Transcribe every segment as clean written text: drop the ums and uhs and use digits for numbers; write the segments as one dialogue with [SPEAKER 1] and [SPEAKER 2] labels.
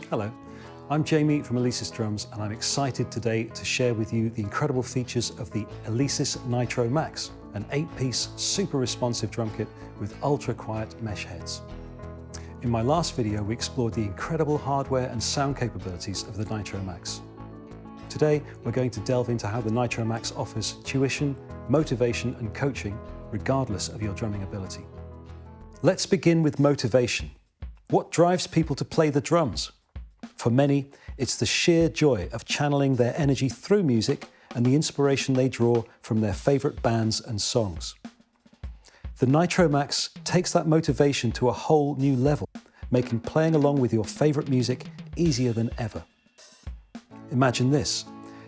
[SPEAKER 1] Hello, I'm Jamie from Alesis Drums, and I'm excited today to share with you the incredible features of the Alesis Nitro Max, an 8-piece super responsive drum kit with ultra quiet mesh heads. In my last video, we explored the incredible hardware and sound capabilities of the Nitro Max. Today, we're going to delve into how the Nitro Max offers tuition, motivation, and coaching, regardless of your drumming ability. Let's begin with motivation. What drives people to play the drums? For many, it's the sheer joy of channeling their energy through music and the inspiration they draw from their favorite bands and songs. The Nitro Max takes that motivation to a whole new level, making playing along with your favorite music easier than ever. Imagine this.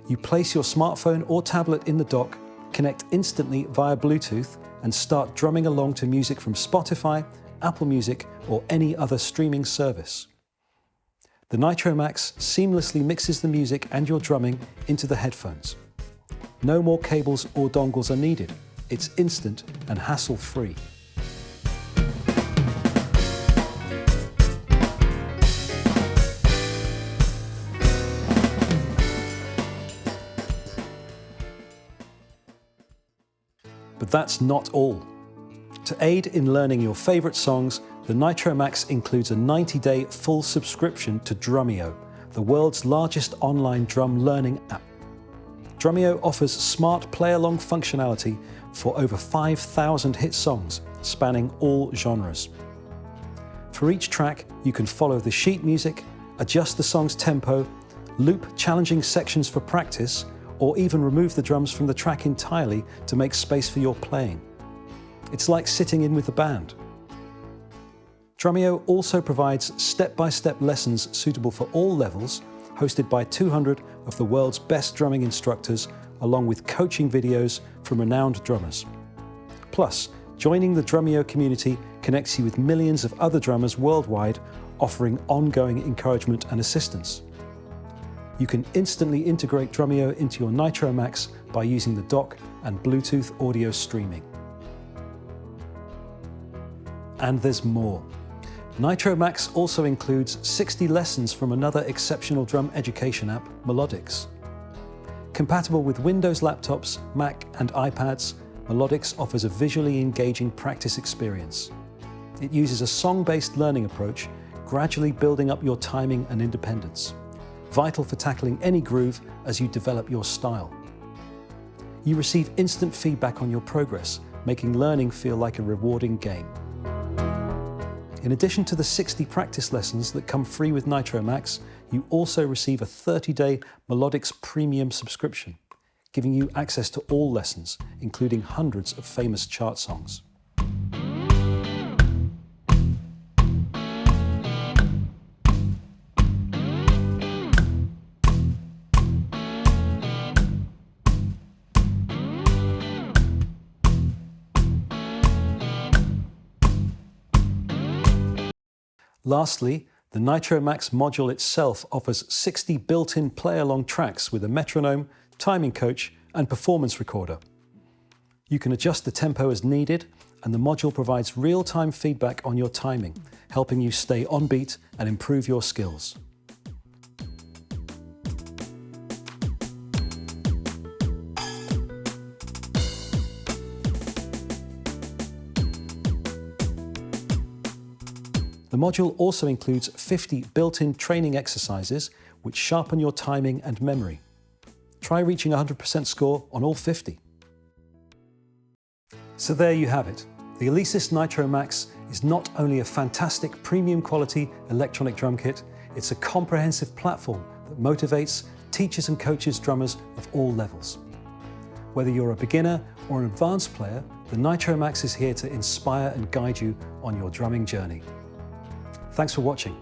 [SPEAKER 1] You place your smartphone or tablet in the dock, connect instantly via Bluetooth, and start drumming along to music from Spotify, Apple Music, or any other streaming service. The Nitro Max seamlessly mixes the music and your drumming into the headphones. No more cables or dongles are needed. It's instant and hassle-free. But that's not all. To aid in learning your favorite songs, the Nitro Max includes a 90-day full subscription to Drumeo, the world's largest online drum learning app. Drumeo offers smart play-along functionality for over 5,000 hit songs, spanning all genres. For each track, you can follow the sheet music, adjust the song's tempo, loop challenging sections for practice, or even remove the drums from the track entirely to make space for your playing. It's like sitting in with the band. Drumeo also provides step-by-step lessons suitable for all levels, hosted by 200 of the world's best drumming instructors, along with coaching videos from renowned drummers. Plus, joining the Drumeo community connects you with millions of other drummers worldwide, offering ongoing encouragement and assistance. You can instantly integrate Drumeo into your Nitro Max by using the dock and Bluetooth audio streaming. And there's more. Nitro Max also includes 60 lessons from another exceptional drum education app, Melodics. Compatible with Windows laptops, Mac, and iPads, Melodics offers a visually engaging practice experience. It uses a song-based learning approach, gradually building up your timing and independence, vital for tackling any groove as you develop your style. You receive instant feedback on your progress, making learning feel like a rewarding game. In addition to the 60 practice lessons that come free with Nitro Max, you also receive a 30-day Melodics Premium subscription, giving you access to all lessons, including hundreds of famous chart songs. Lastly, the Nitro Max module itself offers 60 built-in play-along tracks with a metronome, timing coach, and performance recorder. You can adjust the tempo as needed, and the module provides real-time feedback on your timing, helping you stay on beat and improve your skills. The module also includes 50 built-in training exercises which sharpen your timing and memory. Try reaching 100% score on all 50. So there you have it. The Alesis Nitro Max is not only a fantastic premium quality electronic drum kit, it's a comprehensive platform that motivates, teaches and coaches drummers of all levels. Whether you're a beginner or an advanced player, the Nitro Max is here to inspire and guide you on your drumming journey. Thanks for watching.